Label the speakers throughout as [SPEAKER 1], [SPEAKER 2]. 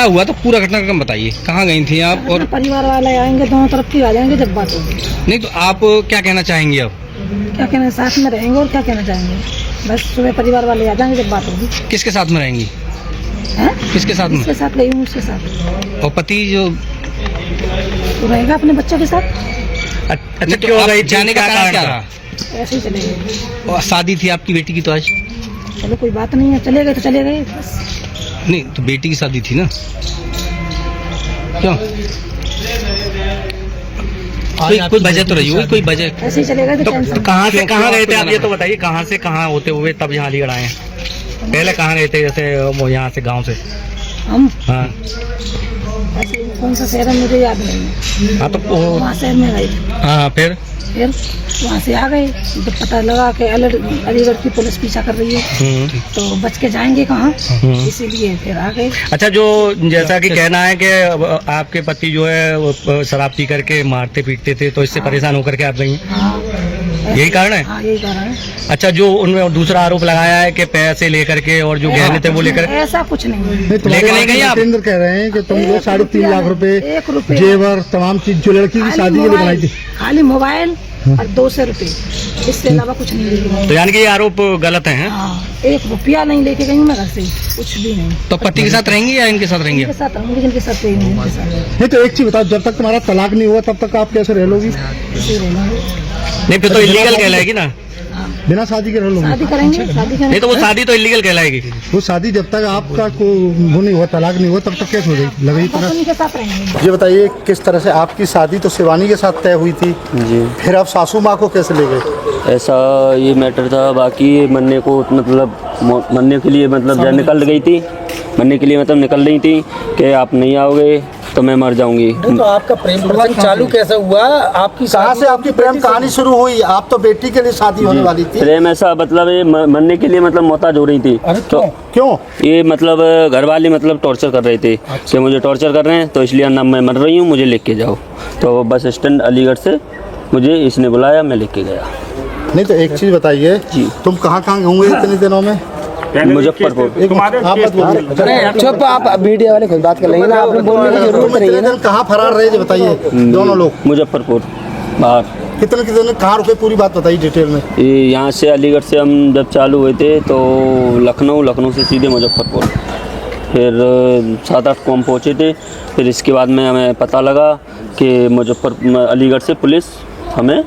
[SPEAKER 1] क्या हुआ तो पूरा घटनाक्रम बताइए, कहाँ गई थी आप? और
[SPEAKER 2] परिवार वाले आएंगे, दोनों तरफ के आ जाएंगे जब बात होगी।
[SPEAKER 1] नहीं तो आप क्या कहना चाहेंगे अब?
[SPEAKER 2] क्या कहना, साथ में रहेंगे और क्या कहना चाहेंगे। बस सुबह परिवार वाले आ जाएंगे जब बात होगी।
[SPEAKER 1] किसके साथ में रहेंगी?
[SPEAKER 2] हैं?
[SPEAKER 1] किसके साथ में?
[SPEAKER 2] उसके साथ गई हूँ, उसके साथ।
[SPEAKER 1] और पति जो
[SPEAKER 2] तो रहेगा अपने बच्चों के साथ।
[SPEAKER 1] अच्छा, तो आप जाने का कारण क्या रहा?
[SPEAKER 2] ऐसे ही चले गए।
[SPEAKER 1] और शादी थी आपकी बेटी की तो आज?
[SPEAKER 2] चलो कोई बात नहीं है, चले गए तो चले गए बस।
[SPEAKER 1] नहीं तो बेटी की शादी थी ना, क्यों? कोई वजह तो रही होगी, कोई वजह।
[SPEAKER 2] ऐसे ही चले गए तो टेंशन।
[SPEAKER 3] कहाँ से कहाँ गए थे आप, ये तो बताइए। कहाँ से कहाँ होते हुए तब यहाँ अलीगढ़ आए हैं? पहले कहाँ गए थे, जैसे वो यहाँ से गांव से?
[SPEAKER 2] हम
[SPEAKER 3] हाँ
[SPEAKER 2] ऐसे कौन सा शहर है मुझे याद नहीं है।
[SPEAKER 3] हाँ, तो
[SPEAKER 2] वहाँ शहर में गए थे।
[SPEAKER 3] हाँ फिर
[SPEAKER 2] वहाँ से आ गए तो पता लगा कि अलीगढ़ की पुलिस पीछा कर रही है, तो बच के जाएंगे कहाँ, इसीलिए फिर आ गए।
[SPEAKER 3] अच्छा, जो जैसा कि कहना है कि आपके पति जो है वो शराब पी करके मारते पीटते थे, तो इससे परेशान होकर के आप गई?
[SPEAKER 2] हाँ,
[SPEAKER 3] यही कारण है?
[SPEAKER 2] हाँ, यही कारण है।
[SPEAKER 3] अच्छा, जो उनमें दूसरा आरोप लगाया है कि पैसे लेकर के और जो गहने थे वो लेकर,
[SPEAKER 2] ऐसा कुछ नहीं है।
[SPEAKER 3] लेके नहीं गई आप?
[SPEAKER 4] जितेंद्र कह रहे हैं कि तुम लोग 3.5 लाख रुपए,
[SPEAKER 2] 1 रुपया,
[SPEAKER 4] जेवर, तमाम चीज जो लड़की की शादी के लिए बनाई थी,
[SPEAKER 2] खाली मोबाइल और 200 रुपए, इससे अलावा कुछ नहीं लेके गई।
[SPEAKER 3] तो यानी कि ये आरोप गलत है?
[SPEAKER 2] हाँ, 1 रुपया नहीं लेके गई हूँ मैं घर से, कुछ भी नहीं।
[SPEAKER 1] तो पति के साथ रहेंगी या इनके साथ रहेंगी?
[SPEAKER 2] इनके साथ रहूंगी, जिनके साथ रहेंगी उनके साथ।
[SPEAKER 4] नहीं तो एक चीज बताओ, जब तक तुम्हारा तलाक नहीं हुआ तब तक आप कैसे रह लोगी?
[SPEAKER 2] इसी रहना है।
[SPEAKER 3] नहीं फिर तो इलीगल कहलाएगी ना,
[SPEAKER 4] बिना शादी के रह लोगी?
[SPEAKER 2] शादी करेंगे, शादी करेंगे।
[SPEAKER 3] नहीं तो वो शादी तो इलीगल कहलाएगी।
[SPEAKER 4] वो शादी जब तक आपका वो नहीं हुआ, तलाक नहीं हुआ, तब तक कैसे हो जाएगी? लगेगी
[SPEAKER 2] बस उनके साथ रहेंगे।
[SPEAKER 4] ये बताइए, किस तरह से आपकी शादी तो शिवानी के साथ तय हुई थी
[SPEAKER 5] जी,
[SPEAKER 4] फिर आप सासू माँ को कैसे ले गए?
[SPEAKER 5] ऐसा ये मैटर था। बाकी मरने को मतलब मरने के लिए मतलब जब निकल गई थी, मरने के लिए मतलब निकल रही थी कि आप नहीं आओगे तो मैं मर जाऊंगी।
[SPEAKER 6] तो आपका प्रेम प्रसंग चालू कैसे हुआ? आपकी
[SPEAKER 4] कहाँ से आपकी प्रेम कहानी शुरू हुई? आप तो बेटी के लिए शादी होने वाली थी।
[SPEAKER 5] प्रेम ऐसा मतलब ये मरने के लिए मतलब मोहताज हो रही थी। तो
[SPEAKER 4] क्यों?
[SPEAKER 5] ये मतलब घर वाले मतलब टॉर्चर कर रहे थे कि मुझे टॉर्चर कर रहे हैं, तो इसलिए ना मैं मर रही हूँ, मुझे लेके जाओ। तो बस स्टैंड अलीगढ़ से मुझे इसने बुलाया, मैं लेके गया।
[SPEAKER 4] नहीं तो एक चीज बताइए, तुम कहाँ कहाँ घूमे इतने दिनों में?
[SPEAKER 5] मुजफ्फरपुर।
[SPEAKER 4] आप मत बोलिए।
[SPEAKER 6] चुप, आप मीडिया वाले खुद बात कर लेंगे ना, आपने बोलने की जरूरत नहीं है ना।
[SPEAKER 4] कहाँ फरार रहे बताइए दोनों लोग?
[SPEAKER 5] मुजफ्फरपुर बाहर।
[SPEAKER 4] कितने कितने कहाँ रुके, पूरी बात बताइए डिटेल में।
[SPEAKER 5] ये यहाँ से अलीगढ़ से हम जब चालू हुए थे तो लखनऊ से सीधे मुजफ्फरपुर, फिर 7-8 को हम पहुँचे थे। फिर इसके बाद में हमें पता लगा कि अलीगढ़ से पुलिस हमें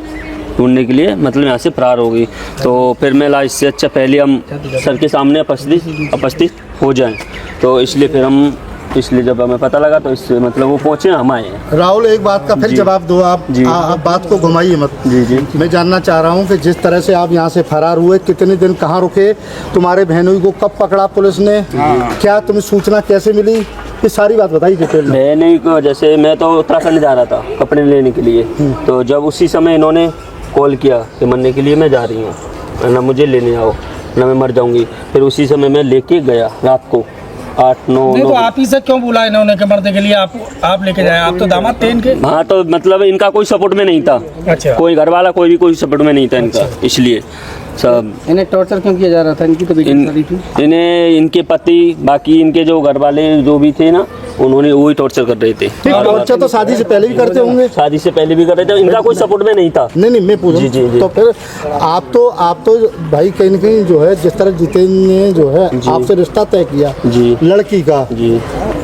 [SPEAKER 5] ढूंढने के लिए मतलब यहाँ से फरार हो गई। तो फिर मैं इससे अच्छा पहले हम सर के सामने उपस्थित हो जाएं, तो इसलिए फिर हम जब हमें पता लगा तो इससे मतलब वो पहुँचे, हम आए हैं।
[SPEAKER 4] राहुल, एक बात का फिर जवाब दो आप। आप बात को घुमाइए मत।
[SPEAKER 5] जी।
[SPEAKER 4] मैं जानना चाह रहा हूँ कि जिस तरह से आप यहाँ से फरार हुए, कितने दिन कहाँ रुके, तुम्हारे बहनोई को कब पकड़ा पुलिस ने, क्या तुम्हें सूचना कैसे मिली, ये सारी बात बताइए डिटेल में।
[SPEAKER 5] बहनोई को जैसे मैं तो उत्तराखंड जा रहा था कपड़े लेने के लिए, तो जब उसी समय इन्होंने कॉल किया कि मरने के लिए मैं जा रही हूँ, ना मुझे लेने आओ, ना मैं मर जाऊँगी। फिर उसी समय मैं लेके गया रात को 8-9।
[SPEAKER 6] तो आप ही से क्यों बुलाया इन्होंने कि मरने के लिए आप लेके जाए? आप तो दामाद थे इनके।
[SPEAKER 5] हाँ, तो मतलब इनका कोई सपोर्ट में नहीं था।
[SPEAKER 6] अच्छा।
[SPEAKER 5] कोई घर वाला कोई सपोर्ट में नहीं था इनका। इसलिए सब
[SPEAKER 6] इन्हें टॉर्चर क्यों किया जा रहा था? इनकी तो बेटी थी।
[SPEAKER 5] इन्हें इनके पति, बाकी इनके जो घर वाले जो भी थे ना, उन्होंने वही टॉर्चर कर रहे थे।
[SPEAKER 4] टॉर्चर तो शादी से पहले भी करते होंगे।
[SPEAKER 5] शादी से पहले भी कर रहे थे, इनका कोई सपोर्ट में नहीं था।
[SPEAKER 4] नहीं मैं पूछ।
[SPEAKER 5] जी।
[SPEAKER 4] तो फिर आप तो भाई कहीं न कहीं जो है, जिस तरह जितेंद्र ने जो है आपसे रिश्ता तय किया
[SPEAKER 5] जी
[SPEAKER 4] लड़की का,
[SPEAKER 5] जी,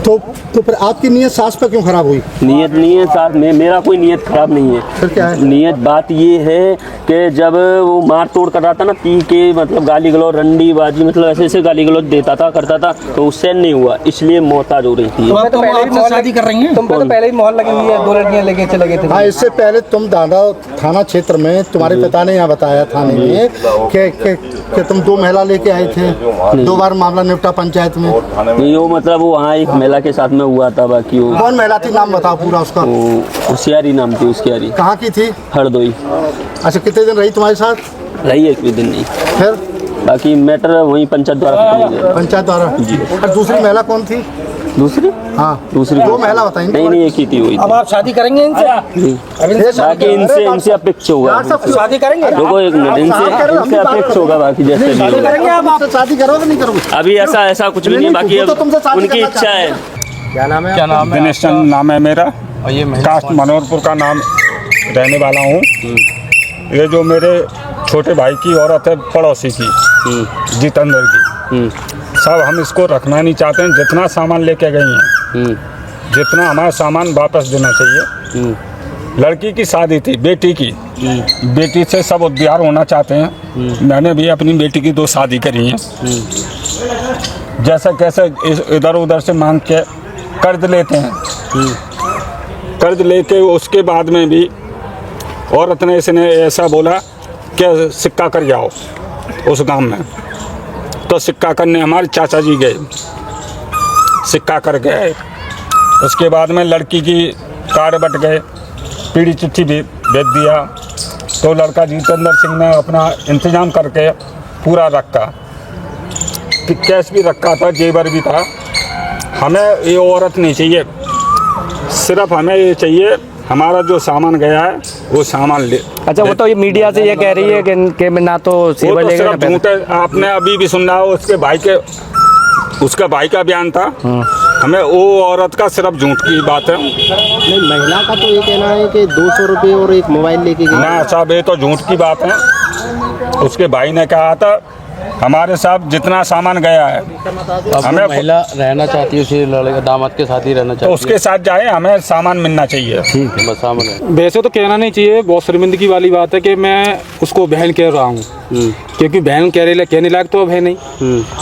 [SPEAKER 4] तो फिर आपकी नीयत सास पर क्यों खराब हुई?
[SPEAKER 5] नियत नहीं है साथ में, मेरा कोई नियत खराब नहीं है।
[SPEAKER 4] फिर क्या है?
[SPEAKER 5] नियत बात ये है कि जब वो मार तोड़ कर रहा था ना, पी के मतलब गाली गलौज, रंडी बाजी, मतलब ऐसे गाली गलौज देता था, करता था, तो उससे नहीं हुआ, इसलिए मोहताज हो रही थी।
[SPEAKER 6] तो पहले शादी कर रही हैं? तुम तो पहले ही मोहर लगी हुई है, 2 लड़कियां लेके चले गए थे।
[SPEAKER 4] हाँ, इससे पहले तुम दादा थाना क्षेत्र में, तुम्हारे पिता ने यहाँ बताया थाने में कि तुम 2 महिला लेके आए थे, 2 बार मामला निपटा पंचायत में।
[SPEAKER 5] नहीं, वो मतलब वो वहाँ एक महिला के साथ में हुआ था। बाकी वो
[SPEAKER 4] कौन महिला थी, नाम बताओ पूरा उसका।
[SPEAKER 5] होशियारी नाम थी उसकी। यारी
[SPEAKER 4] कहाँ की थी?
[SPEAKER 5] हरदोई।
[SPEAKER 4] अच्छा, कितने दिन रही तुम्हारे साथ?
[SPEAKER 5] रही एक भी दिन नहीं।
[SPEAKER 4] फिर
[SPEAKER 5] बाकी मैटर वहीं पंचायत द्वारा।
[SPEAKER 4] पंचायत द्वारा जी। और दूसरी महिला कौन थी?
[SPEAKER 5] दूसरी?
[SPEAKER 4] हाँ,
[SPEAKER 5] दूसरी
[SPEAKER 4] 2 महिला बताएंगे।
[SPEAKER 5] नहीं, एक ही थी वही।
[SPEAKER 6] अब आप शादी करेंगे इनसे?
[SPEAKER 5] बाकी इनसे अपेक्ष होगा।
[SPEAKER 6] शादी करेंगे?
[SPEAKER 5] देखो एक मिनट, इनसे अपेक्ष होगा। बाकी जैसे भी
[SPEAKER 4] शादी करेंगे आप? शादी करोगे नहीं करोगे?
[SPEAKER 5] अभी ऐसा कुछ भी नहीं, बाकी उनकी इच्छा है।
[SPEAKER 3] क्या नाम है?
[SPEAKER 7] क्या नाम है?
[SPEAKER 8] दिनेश चंद नाम है मेरा।
[SPEAKER 7] और ये महिला
[SPEAKER 8] कास्ट मनोहरपुर का नाम रहने वाला हूँ। ये जो मेरे छोटे भाई की औरत है पड़ोसी की, जितेंद्र की, सब हम इसको रखना नहीं चाहते हैं। जितना सामान लेके गई हैं, जितना हमारा सामान वापस देना चाहिए। लड़की की शादी थी, बेटी की, बेटी से सब उद्धार होना चाहते हैं। मैंने भी अपनी बेटी की 2 शादी करी हैं। जैसा कैसे इधर उधर से मांग के कर्ज लेते हैं। कर्ज लेके उसके बाद में भी औरत ने इसने ऐसा बोला कि सिक्का कर जाओ उस गांव में। तो सिक्का करने हमारे चाचा जी गए, सिक्का कर गए। उसके बाद में लड़की की कार्ड बट गए, पीढ़ी चिट्ठी भी भेज दिया। तो लड़का जितेंद्र सिंह ने अपना इंतजाम करके पूरा रखा, कैश भी रखा था, जेवर भी था। हमें ये औरत नहीं चाहिए, सिर्फ हमें ये चाहिए हमारा जो सामान गया है वो सामान ले।
[SPEAKER 3] अच्छा, वो तो ये मीडिया से ये कह रही है कि ना तो
[SPEAKER 8] वो
[SPEAKER 3] सेवा
[SPEAKER 8] तो
[SPEAKER 3] लेगा ना
[SPEAKER 8] सिर्फ
[SPEAKER 3] पैसा।
[SPEAKER 8] झूठ है। आपने अभी भी सुना हो उसके भाई का बयान था। हमें वो औरत का सिर्फ झूठ की बात है।
[SPEAKER 9] नहीं, महिला का तो ये कहना है कि 200 रुपये और एक मोबाइल लेके गई।
[SPEAKER 8] ना साहब, ये तो झूठ की बात है। उसके भाई ने कहा था हमारे साथ जितना सामान गया है, हमें
[SPEAKER 7] महिला रहना चाहती है, उसी लड़के दामाद के साथ ही रहना
[SPEAKER 8] तो
[SPEAKER 7] चाहती
[SPEAKER 8] उसके साथ जाए, हमें सामान मिलना चाहिए।
[SPEAKER 7] ठीक है, बस सामान है।
[SPEAKER 10] वैसे तो कहना नहीं चाहिए, बहुत शर्मिंदगी वाली बात है कि मैं उसको बहन कह रहा हूँ, क्योंकि बहन कहने लायक तो अब है नहीं।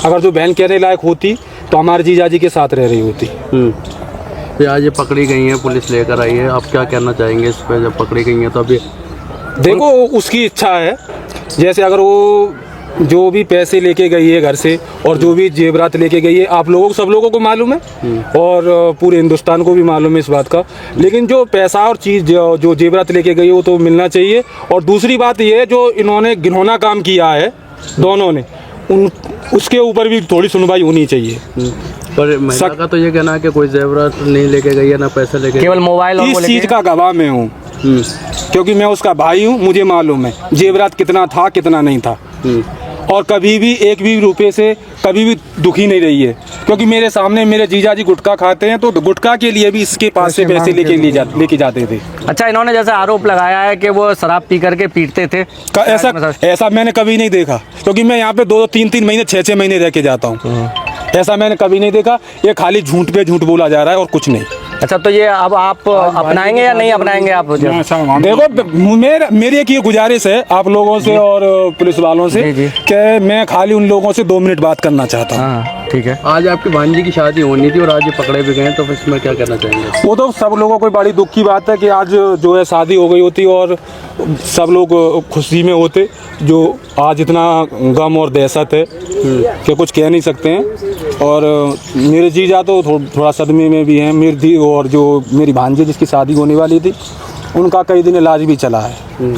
[SPEAKER 10] अगर जो बहन कहने लायक होती तो हमारे जीजाजी के साथ रह रही होती।
[SPEAKER 7] तो आज ये पकड़ी गई है, पुलिस लेकर आई है, आप क्या कहना चाहेंगे इस पर? जब पकड़ी गई है तो अभी
[SPEAKER 10] देखो, उसकी इच्छा है। जैसे अगर वो जो भी पैसे लेके गई है घर से और जो भी जेवरात लेके गई है, आप लोगों को, सब लोगों को मालूम है और पूरे हिंदुस्तान को भी मालूम है इस बात का। लेकिन जो पैसा और चीज़ जो जेवरात लेके गई है वो तो मिलना चाहिए। और दूसरी बात ये है, जो इन्होंने घिनौना काम किया है दोनों ने, उसके ऊपर भी थोड़ी सुनवाई होनी चाहिए।
[SPEAKER 7] पर महिला का तो ये कहना है कि कोई जेवरात नहीं लेके गई है, ना पैसा लेके,
[SPEAKER 3] केवल मोबाइल।
[SPEAKER 10] इस चीज़ का गवाह मैं हूँ, क्योंकि मैं उसका भाई हूँ, मुझे मालूम है जेवरात कितना था कितना नहीं था। और कभी भी एक भी रुपए से कभी भी दुखी नहीं रही है, क्योंकि मेरे सामने मेरे जीजा जी गुटखा खाते हैं, तो गुटखा के लिए भी इसके पास से पैसे लेके जाते थे।
[SPEAKER 3] अच्छा, इन्होंने जैसे आरोप लगाया है कि वो शराब पी करके पीटते थे,
[SPEAKER 10] ऐसा मैंने कभी नहीं देखा, क्योंकि मैं यहाँ पे 2-3 महीने 6 महीने रह के जाता हूँ। ऐसा मैंने कभी नहीं देखा। ये खाली झूठ पे झूठ बोला जा रहा है और कुछ नहीं।
[SPEAKER 3] अच्छा, तो ये अब आप अपनाएंगे या नहीं अपनाएंगे? आप
[SPEAKER 10] देखो, मेरी एक ये गुजारिश है आप लोगों से और पुलिस वालों से कि मैं खाली उन लोगों से 2 मिनट बात करना चाहता हूँ।
[SPEAKER 3] ठीक है।
[SPEAKER 7] आज आपकी भांजी की शादी होनी थी और आज ये पकड़े भी गए, तो इसमें क्या कहना चाहेंगे?
[SPEAKER 10] वो तो सब लोगों को बड़ी दुख की बात है कि आज जो है शादी हो गई होती और सब लोग खुशी में होते। जो आज इतना गम और दहशत है कि कुछ कह नहीं सकते हैं। और मेरे जीजा तो थोड़ा सदमे में भी हैं। मेरी और जो मेरी भांजी जिसकी शादी होने वाली थी, उनका कई दिन इलाज भी चला है।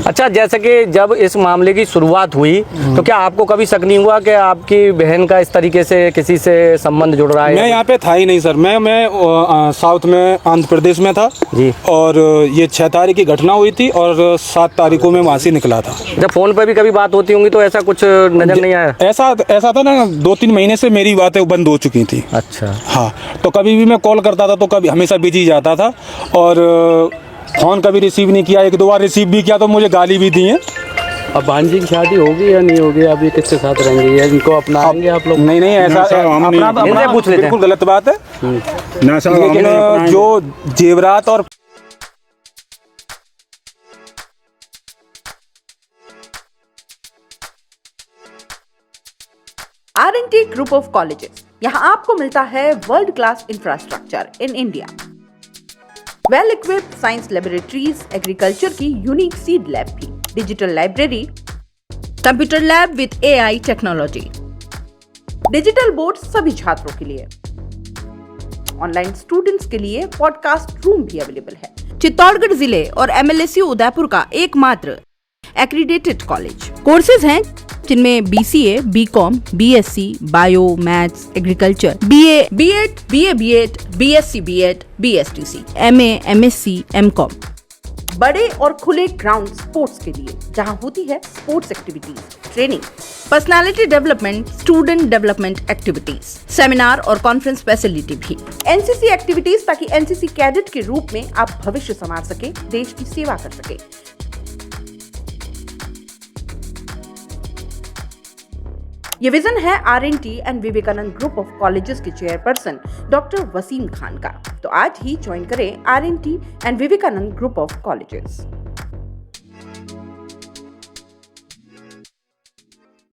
[SPEAKER 3] अच्छा, जैसे कि जब इस मामले की शुरुआत हुई तो क्या आपको कभी शक नहीं हुआ कि आपकी बहन का इस तरीके से किसी से संबंध जुड़ रहा है?
[SPEAKER 10] मैं यहाँ पे था ही नहीं सर। मैं साउथ में आंध्र प्रदेश में था
[SPEAKER 3] जी। और
[SPEAKER 10] ये 6 तारीख की घटना हुई थी और 7 तारीख को मैं वहाँ से निकला था।
[SPEAKER 3] जब फोन पर भी कभी बात होती होंगी तो ऐसा कुछ नजर नहीं आया?
[SPEAKER 10] ऐसा था ना, 2-3 महीने से मेरी बातें बंद हो चुकी थी।
[SPEAKER 3] अच्छा।
[SPEAKER 10] हाँ, तो कभी भी मैं कॉल करता था तो कभी हमेशा बिजी जाता था और फ़ोन कभी रिसीव नहीं किया। 1-2 बार रिसीव भी किया तो मुझे गाली भी दी है।
[SPEAKER 7] अब भांजी की शादी होगी या नहीं होगी? अब ये किसके साथ रहेंगे? इनको अपनाएंगे आप लोग?
[SPEAKER 10] नहीं, ऐसा अपना बिल्कुल गलत बात है। लेकिन जो जेवरात और
[SPEAKER 11] R&T Group of Colleges, यहाँ आपको मिलता है world class infrastructure in India, well equipped science laboratories, agriculture की यूनिक सीड लैब भी, digital library, computer lab with AI technology, digital board सभी छात्रों के लिए, ऑनलाइन स्टूडेंट्स के लिए पॉडकास्ट रूम भी अवेलेबल है। चित्तौड़गढ़ जिले और MLSU उदयपुर का एकमात्र एक्रीडेटेड कॉलेज। कोर्सेज हैं जिनमें BCA, BCom, BSc, bio, maths, agriculture, BA, B.Ed, BA, B.Ed, BSc, B.Ed, BSTC, MA, MSc, MCom। बड़े और खुले ग्राउंड स्पोर्ट्स के लिए जहां होती है sports activities, training, personality development, student development activities, seminar और कॉन्फ्रेंस फैसिलिटी भी। एनसीसी एक्टिविटीज ताकि एनसीसी कैडेट के रूप में आप भविष्य संवार सके, देश की सेवा कर सके। ये विजन है RNT and Vivekananda group of colleges के चेयरपर्सन डॉक्टर वसीम खान का। तो आज ही ज्वाइन करें RNT and Vivekananda group of colleges.